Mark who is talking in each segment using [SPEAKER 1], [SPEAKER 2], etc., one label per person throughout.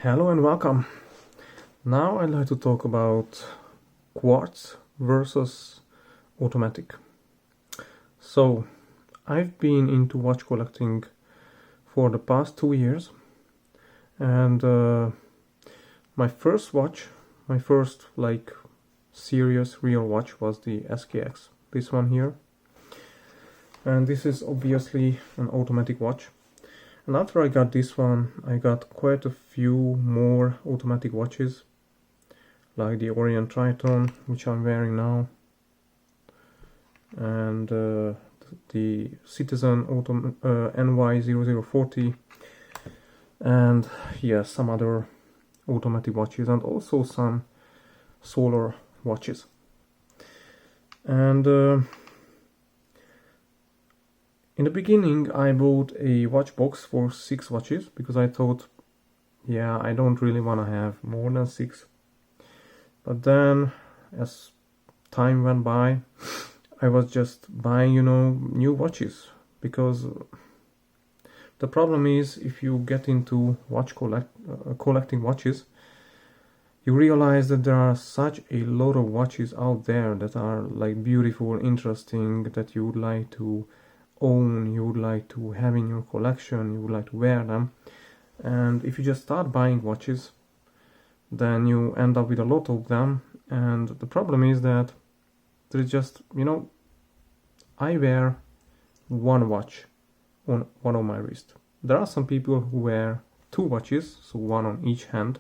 [SPEAKER 1] Hello and welcome. Now I'd like to talk about quartz versus automatic. So, I've been into watch collecting for the past 2 years, and my first serious real watch was the SKX, this one here. And this is obviously an automatic watch. And after I got this one, I got quite a few more automatic watches, like the Orient Triton, which I'm wearing now, and the Citizen NY0040, and some other automatic watches, and also some solar watches. And in the beginning, I bought a watch box for 6 watches because I thought, I don't really want to have more than 6. But then, as time went by, I was just buying, new watches, because the problem is, if you get into collecting watches, you realize that there are such a lot of watches out there that are like beautiful, interesting, that you would like to own, you would like to have in your collection, you would like to wear them. And if you just start buying watches, then you end up with a lot of them. And the problem is that there is just, I wear one watch on one of my wrists. There are some people who wear 2 watches, so one on each hand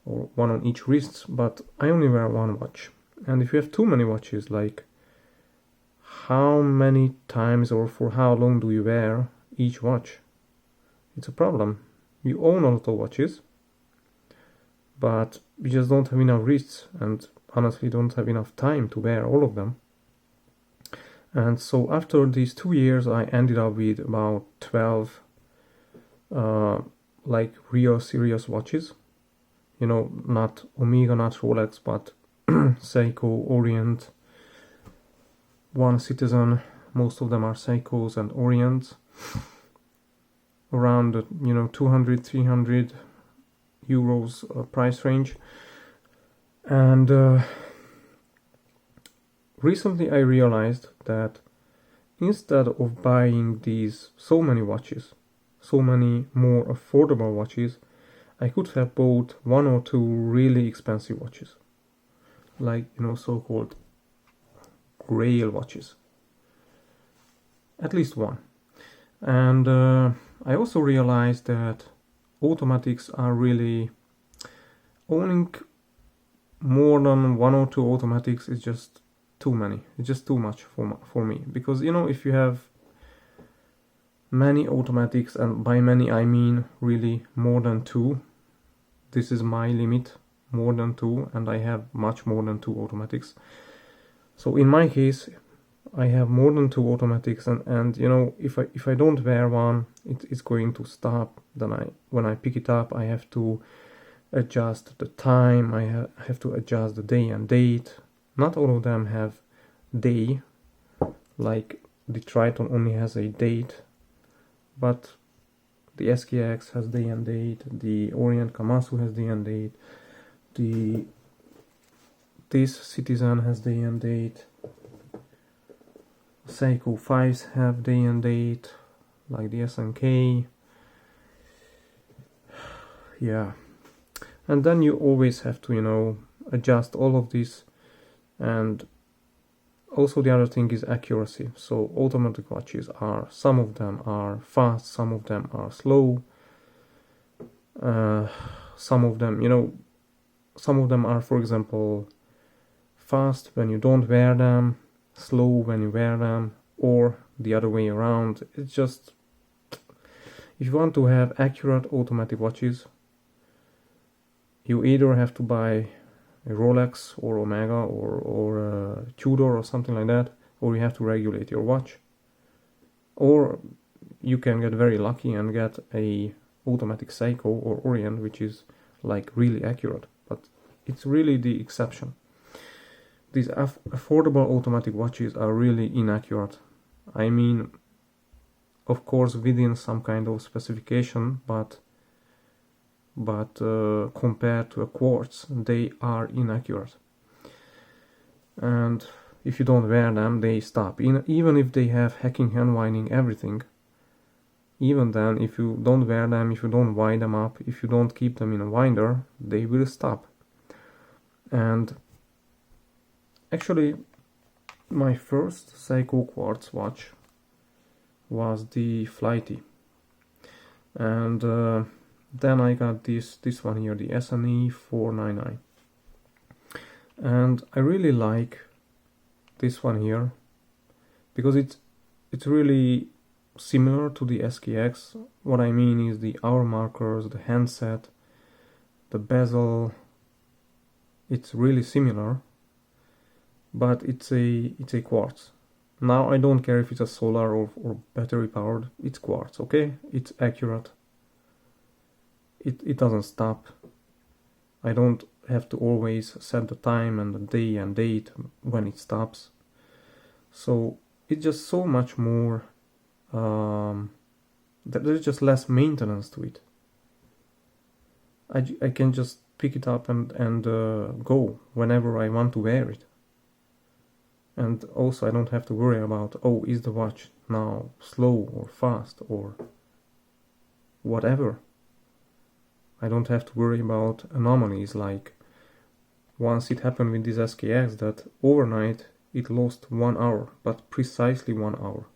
[SPEAKER 1] or one on each wrist, but I only wear one watch. And if you have too many watches, like, how many times or for how long do you wear each watch? It's a problem. You own a lot of watches, but you just don't have enough wrists, and honestly don't have enough time to wear all of them. And so after these 2 years, I ended up with about 12 real serious watches. Not Omega, not Rolex, but Seiko, Orient, one Citizen. Most of them are Seikos and Orients, around 200-300 euros price range. And recently I realized that instead of buying these so many watches, so many more affordable watches, I could have bought 1 or 2 really expensive watches, like so-called grail watches, at least one. And I also realized that automatics are really, owning more than 1 or 2 automatics is just too many. It's just too much for me, because if you have many automatics, and by many I mean really more than 2, this is my limit, more than 2, and I have much more than 2 automatics. So in my case, I have more than 2 automatics, and if I don't wear one, it's going to stop. Then when I pick it up, I have to adjust the time, I have to adjust the day and date. Not all of them have day, like the Triton only has a date, but the SKX has day and date, the Orient Kamasu has day and date, this Citizen has day and date, Seiko 5s have day and date, like the SNK. And then you always have to adjust all of this. And also the other thing is accuracy. So automatic watches some of them are fast, some of them are slow, some of them are, for example, fast when you don't wear them, slow when you wear them, or the other way around. It's just, if you want to have accurate automatic watches, you either have to buy a Rolex or Omega or a Tudor or something like that, or you have to regulate your watch, or you can get very lucky and get a automatic Seiko or Orient, which is like really accurate, but it's really the exception. These affordable automatic watches are really inaccurate. I mean, of course within some kind of specification, but but compared to a quartz, they are inaccurate. And if you don't wear them, they stop. Even if they have hacking, hand winding, everything, even then, if you don't wear them, if you don't wind them up, if you don't keep them in a winder, they will stop. And actually, my first Seiko quartz watch was the Flighty, and then I got this one here, the SNE 499, and I really like this one here because it's really similar to the SKX. What I mean is the hour markers, the handset, the bezel. It's really similar, but it's a quartz. Now I don't care if it's a solar or battery powered. It's quartz, okay? It's accurate. It doesn't stop. I don't have to always set the time and the day and date when it stops. So it's just so much more. There's just less maintenance to it. I can just pick it up and go whenever I want to wear it. And also I don't have to worry about, oh, is the watch now slow or fast or whatever. I don't have to worry about anomalies, like once it happened with this SKX that overnight it lost 1 hour, but precisely 1 hour.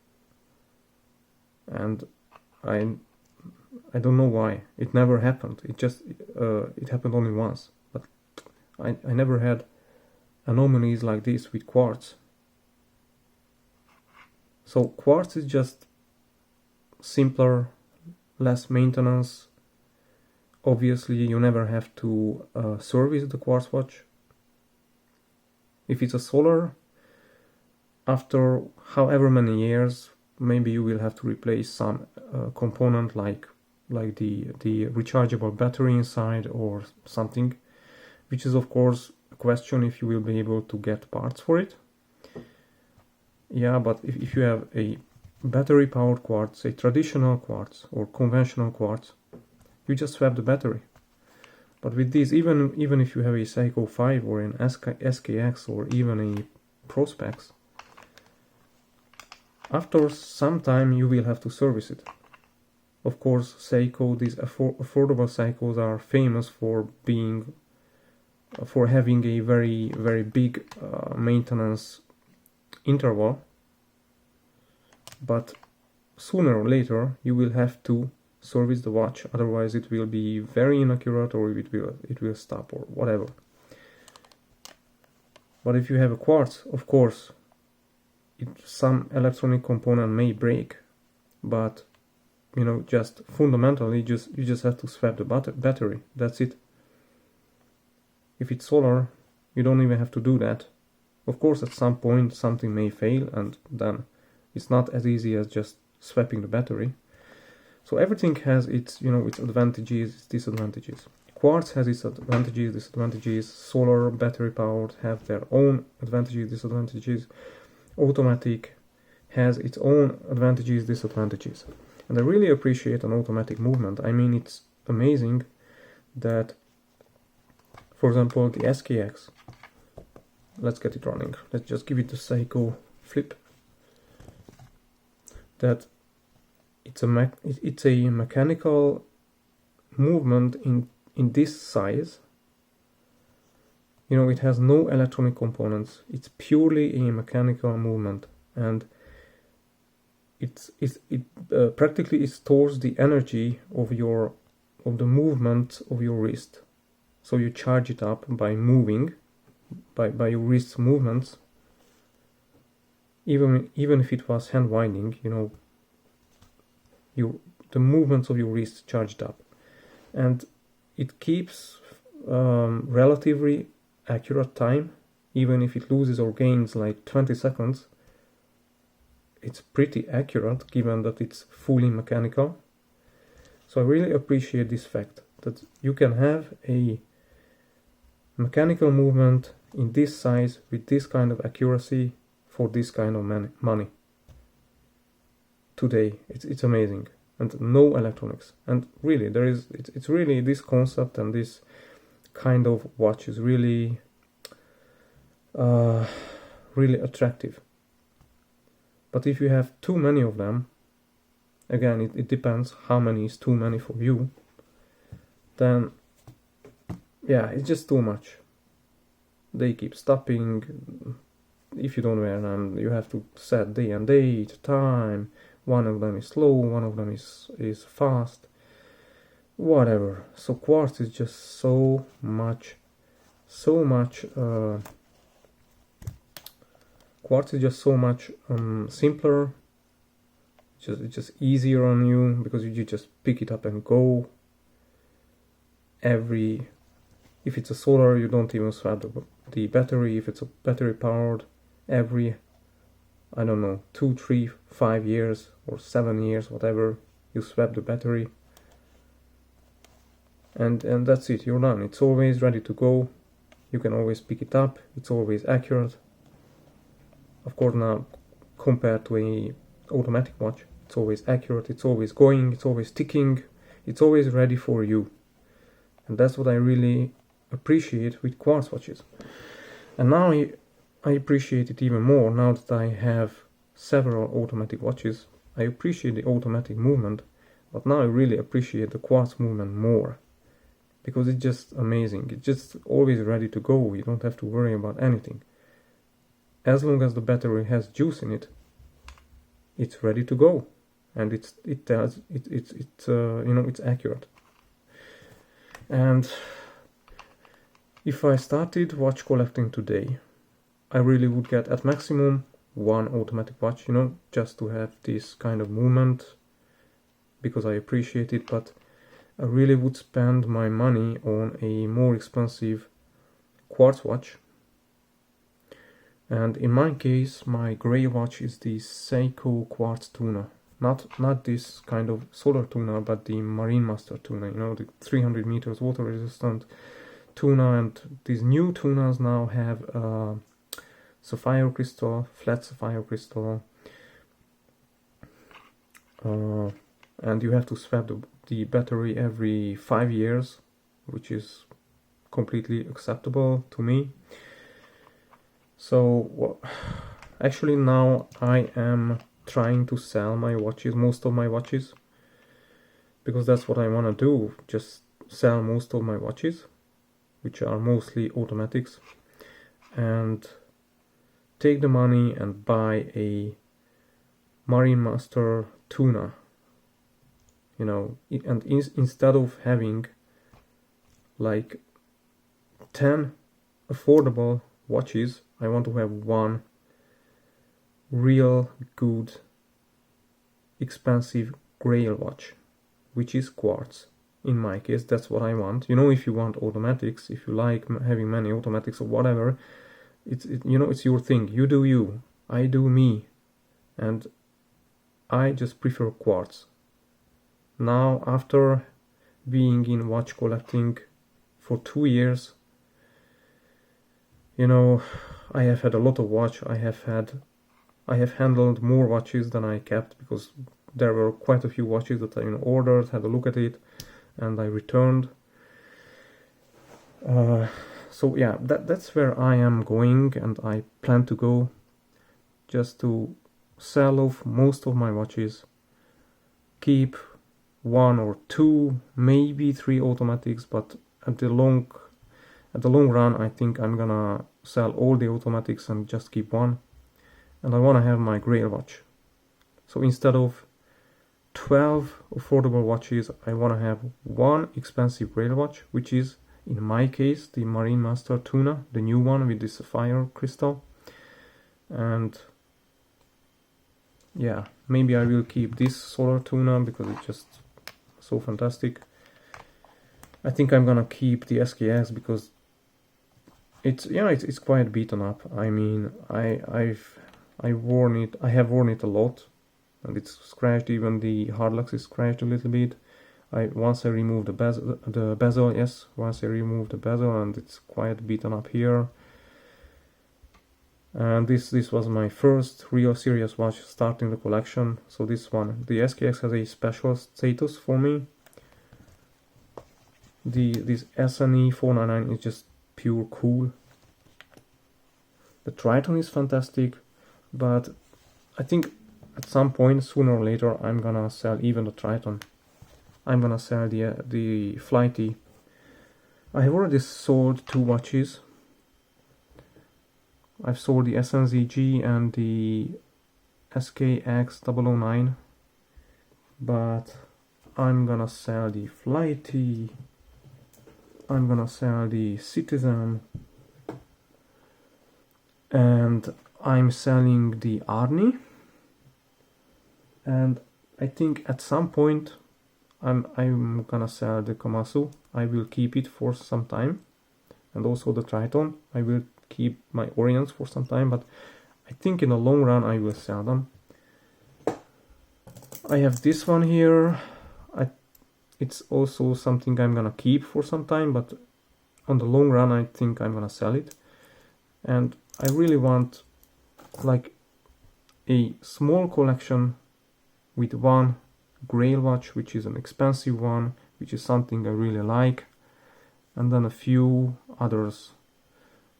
[SPEAKER 1] And I don't know why. It never happened. It just it happened only once. But I never had anomalies like this with quartz. So quartz is just simpler, less maintenance. Obviously, you never have to service the quartz watch. If it's a solar, after however many years, maybe you will have to replace some component like the rechargeable battery inside or something, which is of course a question if you will be able to get parts for it. Yeah, but if you have a battery powered quartz, a traditional quartz or conventional quartz, you just swap the battery. But with this, even if you have a Seiko 5 or an SKX or even a Prospex, after some time you will have to service it. Of course, Seiko, these affordable Seikos are famous for having a very big maintenance interval, but sooner or later you will have to service the watch, otherwise it will be very inaccurate or it will stop or whatever. But if you have a quartz, of course, some electronic component may break, but you know, just fundamentally you just have to swap the battery. That's it. If it's solar, you don't even have to do that. Of course, at some point something may fail, and then it's not as easy as just swapping the battery. So everything has its, you know, its advantages, its disadvantages. Quartz has its advantages, disadvantages. Solar, battery powered have their own advantages, disadvantages. Automatic has its own advantages, disadvantages. And I really appreciate an automatic movement. I mean, it's amazing that, for example, the SKX, let's get it running. Let's just give it the Seiko flip. That it's a mechanical movement in this size. You know, it has no electronic components. It's purely a mechanical movement, and it practically stores the energy of the movement of your wrist. So you charge it up by moving, by your wrist movements. Even if it was hand winding, you know, the movements of your wrist charged up, and it keeps relatively accurate time. Even if it loses or gains like 20 seconds, it's pretty accurate given that it's fully mechanical. So I really appreciate this fact that you can have a mechanical movement in this size with this kind of accuracy for this kind of money. Today it's amazing, and no electronics. And really, it's really this concept, and this kind of watch is really really attractive. But if you have too many of them, again, it depends how many is too many for you, then yeah, it's just too much. They keep stopping. If you don't wear them, you have to set day and date, time. One of them is slow, one of them is fast, whatever. So Quartz is just so much Quartz is just so much simpler. It's just easier on you, because you just pick it up and go. If it's a solar, you don't even swap the battery. If it's a battery powered, every, I don't know, 2, 3, 5 years or 7 years, whatever, you swap the battery, and that's it, you're done. It's always ready to go. You can always pick it up. It's always accurate. Of course, now compared to a automatic watch, it's always accurate, it's always going, it's always ticking, it's always ready for you. And that's what I really appreciate with Quartz watches. And now I appreciate it even more now that I have several automatic watches. I appreciate the automatic movement, but now I really appreciate the Quartz movement more, because it's just amazing. It's just always ready to go. You don't have to worry about anything. As long as the battery has juice in it, it's ready to go, and it's accurate. And if I started watch collecting today, I really would get at maximum one automatic watch, just to have this kind of movement, because I appreciate it. But I really would spend my money on a more expensive Quartz watch. And in my case, my gray watch is the Seiko Quartz Tuna. Not this kind of solar tuna, but the Marine Master tuna, the 300 meters water resistant tuna. And these new tunas now have sapphire crystal, flat sapphire crystal. And you have to swap the battery every 5 years, which is completely acceptable to me. So actually now I am trying to sell my watches, most of my watches, because that's what I want to do, just sell most of my watches, which are mostly automatics, and take the money and buy a Marine Master tuna, and instead of having like 10 affordable watches, I want to have one real good expensive grail watch, which is Quartz. In my case, that's what I want. If you want automatics, if you like having many automatics or whatever, it's your thing. You do you, I do me, and I just prefer Quartz. Now, after being in watch collecting for 2 years, I have had a lot of watch. I have handled more watches than I kept, because there were quite a few watches that I ordered, had a look at it, and I returned. So yeah, that's where I am going, and I plan to go, just to sell off most of my watches, keep 1 or 2, maybe 3 automatics, but at the long run, I think I'm gonna sell all the automatics and just keep 1. And I want to have my grail watch. So instead of 12 affordable watches, I want to have 1 expensive grail watch, which is, in my case, the Marine Master tuna, the new one with the sapphire crystal. And yeah, maybe I will keep this solar tuna, because it's just so fantastic. I think I'm gonna keep the SKS, because it's quite beaten up. I mean, I have worn it a lot, and it's scratched. Even the hardlux is scratched a little bit. Once I removed the bezel, and it's quite beaten up here. And this was my first real serious watch starting the collection. So this one, the SKX, has a special status for me. This SNE 499 is just pure cool. The Triton is fantastic, but I think at some point, sooner or later, I'm gonna sell even the Triton. I'm gonna sell the Flighty. I have already sold 2 watches. I've sold the SNZG and the SKX 009, but I'm gonna sell the Flighty. I'm gonna sell the Citizen, and I'm selling the Arnie. And I think at some point I'm gonna sell the Komatsu. I will keep it for some time, and also the Triton. I will keep my Orients for some time, but I think in the long run I will sell them. I have this one here. It's also something I'm gonna keep for some time, but on the long run I think I'm gonna sell it. And I really want like a small collection with one Grail watch, which is an expensive one, which is something I really like, and then a few others,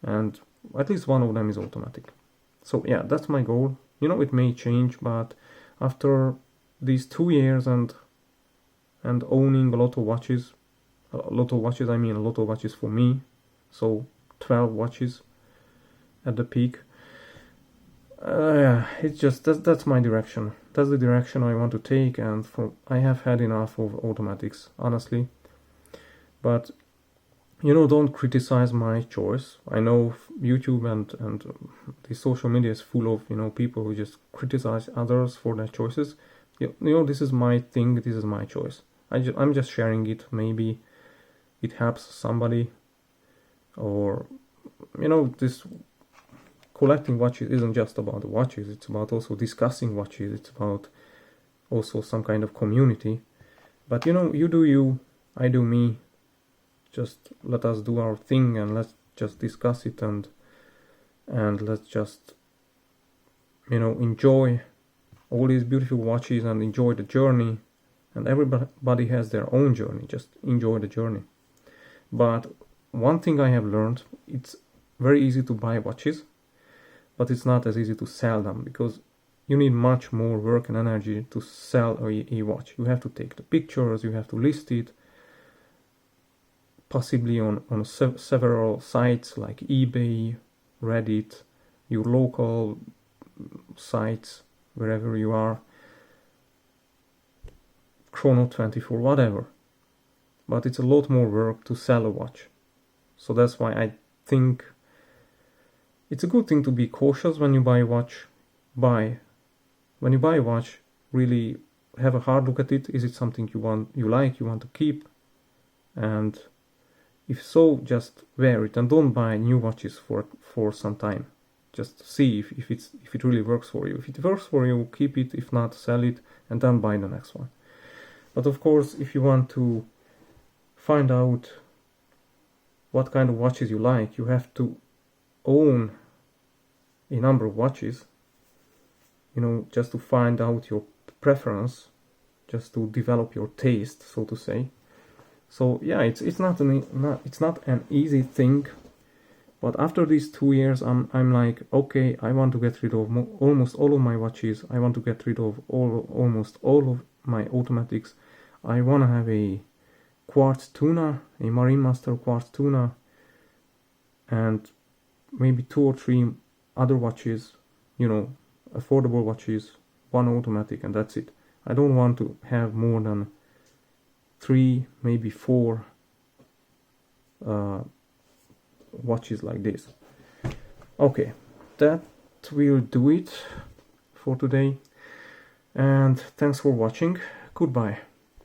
[SPEAKER 1] and at least one of them is automatic. So yeah, that's my goal. You know, it may change, but after these 2 years and owning a lot of watches, I mean a lot of watches for me, so 12 watches at the peak. It's just that's my direction. That's the direction I want to take, and I have had enough of automatics, honestly. But you know, don't criticize my choice. I know YouTube and the social media is full of, you know, people who just criticize others for their choices. You know, this is my thing. This is my choice. I'm just sharing it. Maybe it helps somebody, or you know, this collecting watches isn't just about the watches. It's about also discussing watches. It's about also some kind of community. But you know, you do you, I do me. Just let us do our thing, and let's just discuss it, and let's just, you know, enjoy all these beautiful watches and enjoy the journey. And everybody has their own journey. Just enjoy the journey. But one thing I have learned, it's very easy to buy watches, but it's not as easy to sell them, because you need much more work and energy to sell a watch. You have to take the pictures, you have to list it, possibly on several sites like eBay, Reddit, your local sites, wherever you are, Chrono24, whatever. But it's a lot more work to sell a watch. So that's why I think it's a good thing to be cautious when you buy a watch. When you buy a watch, really have a hard look at it. Is it something you want to keep? And if so, just wear it, and don't buy new watches for some time. Just see if it really works for you. If it works for you, keep it. If not, sell it, and then buy the next one. But of course, if you want to find out what kind of watches you like, you have to own a number of watches, you know, just to find out your preference, just to develop your taste, so to say. So yeah, it's not an easy thing, but after these 2 years, I'm like, okay, I want to get rid of almost all of my watches. I want to get rid of almost all of my automatics. I want to have a Quartz Tuna, a Marine Master Quartz Tuna, and maybe 2 or 3 other watches, you know, affordable watches, one automatic, and that's it. I don't want to have more than 3, maybe 4 watches like this. Okay, that will do it for today, and thanks for watching. Goodbye.